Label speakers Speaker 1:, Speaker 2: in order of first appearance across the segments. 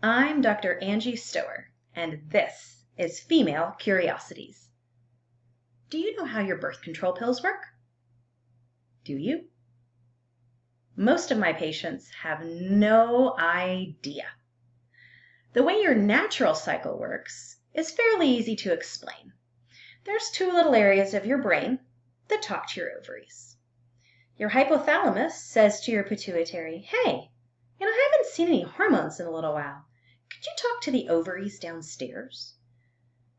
Speaker 1: I'm Dr. Angie Stoehr, and this is Female Curiosities. Do you know how your birth control pills work? Do you? Most of my patients have no idea. The way your natural cycle works is fairly easy to explain. There's two little areas of your brain that talk to your ovaries. Your hypothalamus says to your pituitary, hey, I haven't seen any hormones in a little while. Could you talk to the ovaries downstairs?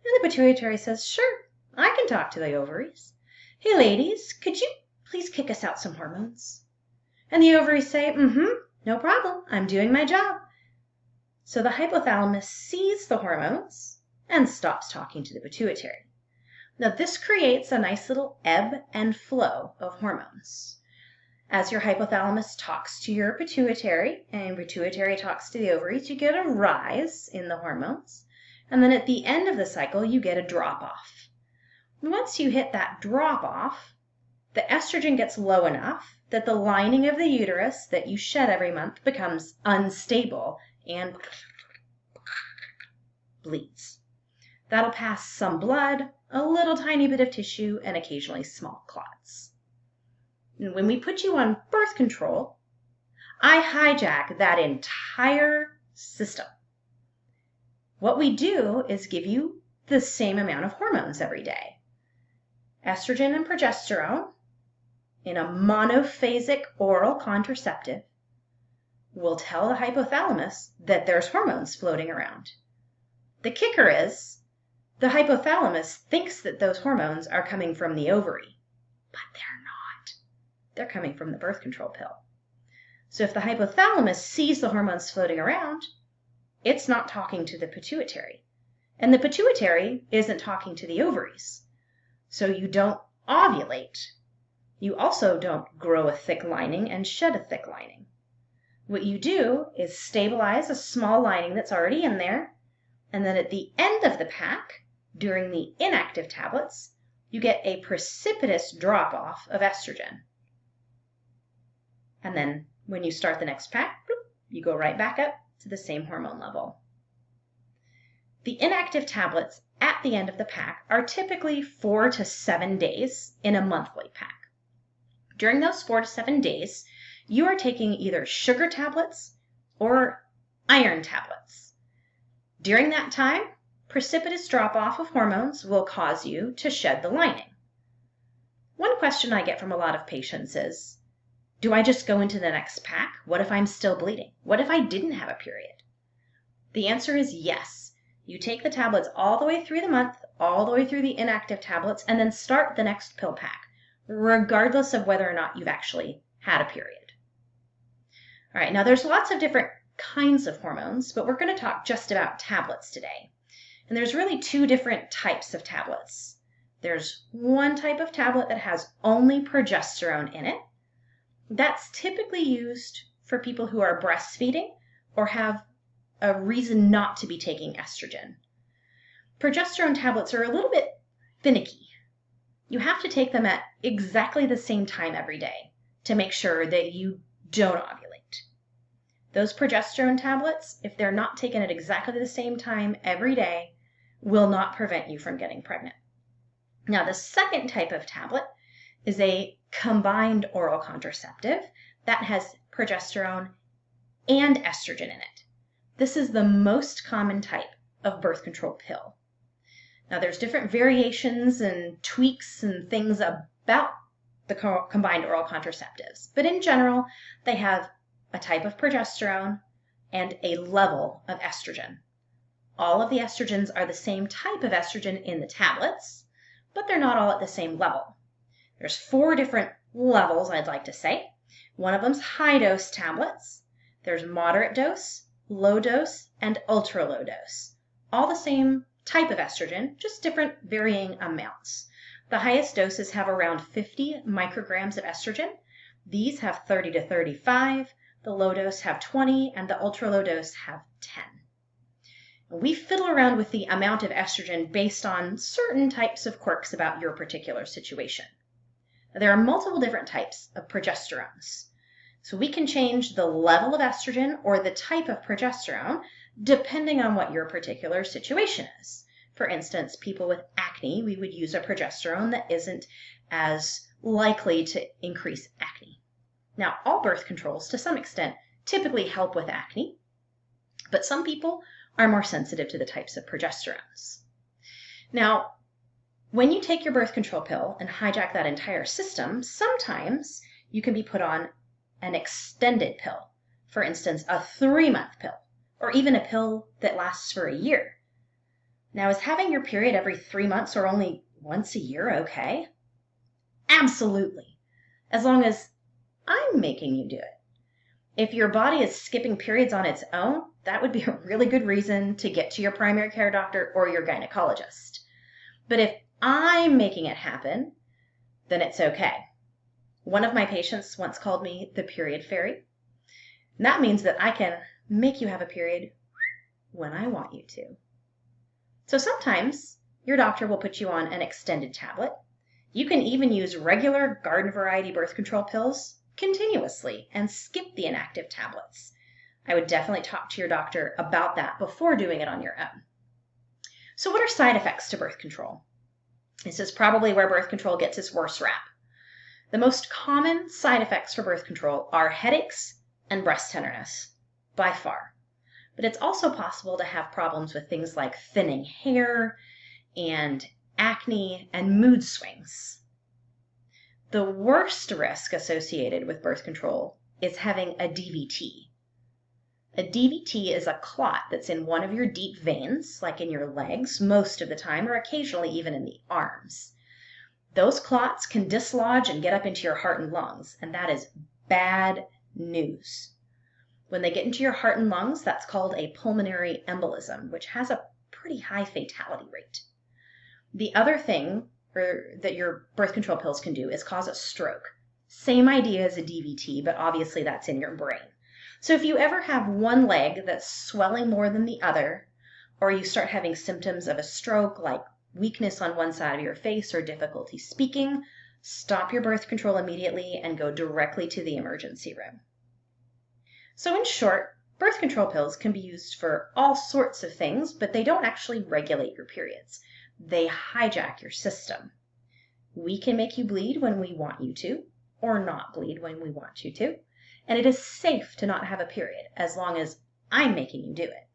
Speaker 1: And the pituitary says, sure, I can talk to the ovaries. Hey, ladies, could you please kick us out some hormones? And the ovaries say, no problem, I'm doing my job. So the hypothalamus sees the hormones and stops talking to the pituitary. Now this creates a nice little ebb and flow of hormones. As your hypothalamus talks to your pituitary and pituitary talks to the ovaries, you get a rise in the hormones. And then at the end of the cycle, you get a drop-off. Once you hit that drop-off, the estrogen gets low enough that the lining of the uterus that you shed every month becomes unstable and bleeds. That'll pass some blood, a little tiny bit of tissue, and occasionally small clots. And when we put you on birth control, I hijack that entire system. What we do is give you the same amount of hormones every day. Estrogen and progesterone in a monophasic oral contraceptive will tell the hypothalamus that there's hormones floating around. The kicker is the hypothalamus thinks that those hormones are coming from the ovary, but they're not. They're coming from the birth control pill. So if the hypothalamus sees the hormones floating around, it's not talking to the pituitary. And the pituitary isn't talking to the ovaries. So you don't ovulate. You also don't grow a thick lining and shed a thick lining. What you do is stabilize a small lining that's already in there, and then at the end of the pack, during the inactive tablets, you get a precipitous drop-off of estrogen. And then when you start the next pack, you go right back up to the same hormone level. The inactive tablets at the end of the pack are typically 4 to 7 days in a monthly pack. During those 4 to 7 days, you are taking either sugar tablets or iron tablets. During that time, precipitous drop-off of hormones will cause you to shed the lining. One question I get from a lot of patients is, do I just go into the next pack? What if I'm still bleeding? What if I didn't have a period? The answer is yes. You take the tablets all the way through the month, all the way through the inactive tablets, and then start the next pill pack, regardless of whether or not you've actually had a period. All right, now there's lots of different kinds of hormones, but we're going to talk just about tablets today. And there's really two different types of tablets. There's one type of tablet that has only progesterone in it. That's typically used for people who are breastfeeding or have a reason not to be taking estrogen. Progesterone tablets are a little bit finicky. You have to take them at exactly the same time every day to make sure that you don't ovulate. Those progesterone tablets, if they're not taken at exactly the same time every day, will not prevent you from getting pregnant. Now, the second type of tablet is a combined oral contraceptive that has progesterone and estrogen in it. This is the most common type of birth control pill. Now, there's different variations and tweaks and things about the combined oral contraceptives, but in general, they have a type of progesterone and a level of estrogen. All of the estrogens are the same type of estrogen in the tablets, but they're not all at the same level. There's 4 different levels, I'd like to say. One of them's high dose tablets. There's moderate dose, low dose, and ultra low dose. All the same type of estrogen, just different varying amounts. The highest doses have around 50 micrograms of estrogen. These have 30 to 35. The low dose have 20, and the ultra low dose have 10. We fiddle around with the amount of estrogen based on certain types of quirks about your particular situation. There are multiple different types of progesterones. So we can change the level of estrogen or the type of progesterone depending on what your particular situation is. For instance, people with acne, we would use a progesterone that isn't as likely to increase acne. Now, all birth controls, to some extent, typically help with acne, but some people are more sensitive to the types of progesterones. Now, when you take your birth control pill and hijack that entire system, sometimes you can be put on an extended pill. For instance, a 3-month pill, or even a pill that lasts for a year. Now, is having your period every 3 months or only once a year okay? Absolutely, as long as I'm making you do it. If your body is skipping periods on its own, that would be a really good reason to get to your primary care doctor or your gynecologist. But if I'm making it happen, then it's okay. One of my patients once called me the period fairy. And that means that I can make you have a period when I want you to. So sometimes your doctor will put you on an extended tablet. You can even use regular garden variety birth control pills continuously and skip the inactive tablets. I would definitely talk to your doctor about that before doing it on your own. So what are side effects to birth control? This is probably where birth control gets its worst rap. The most common side effects for birth control are headaches and breast tenderness, by far. But it's also possible to have problems with things like thinning hair and acne and mood swings. The worst risk associated with birth control is having a DVT. A DVT is a clot that's in one of your deep veins, like in your legs most of the time, or occasionally even in the arms. Those clots can dislodge and get up into your heart and lungs, and that is bad news. When they get into your heart and lungs, that's called a pulmonary embolism, which has a pretty high fatality rate. The other thing that your birth control pills can do is cause a stroke. Same idea as a DVT, but obviously that's in your brain. So if you ever have one leg that's swelling more than the other, or you start having symptoms of a stroke like weakness on one side of your face or difficulty speaking, stop your birth control immediately and go directly to the emergency room. So in short, birth control pills can be used for all sorts of things, but they don't actually regulate your periods. They hijack your system. We can make you bleed when we want you to, or not bleed when we want you to, and it is safe to not have a period as long as I'm making you do it.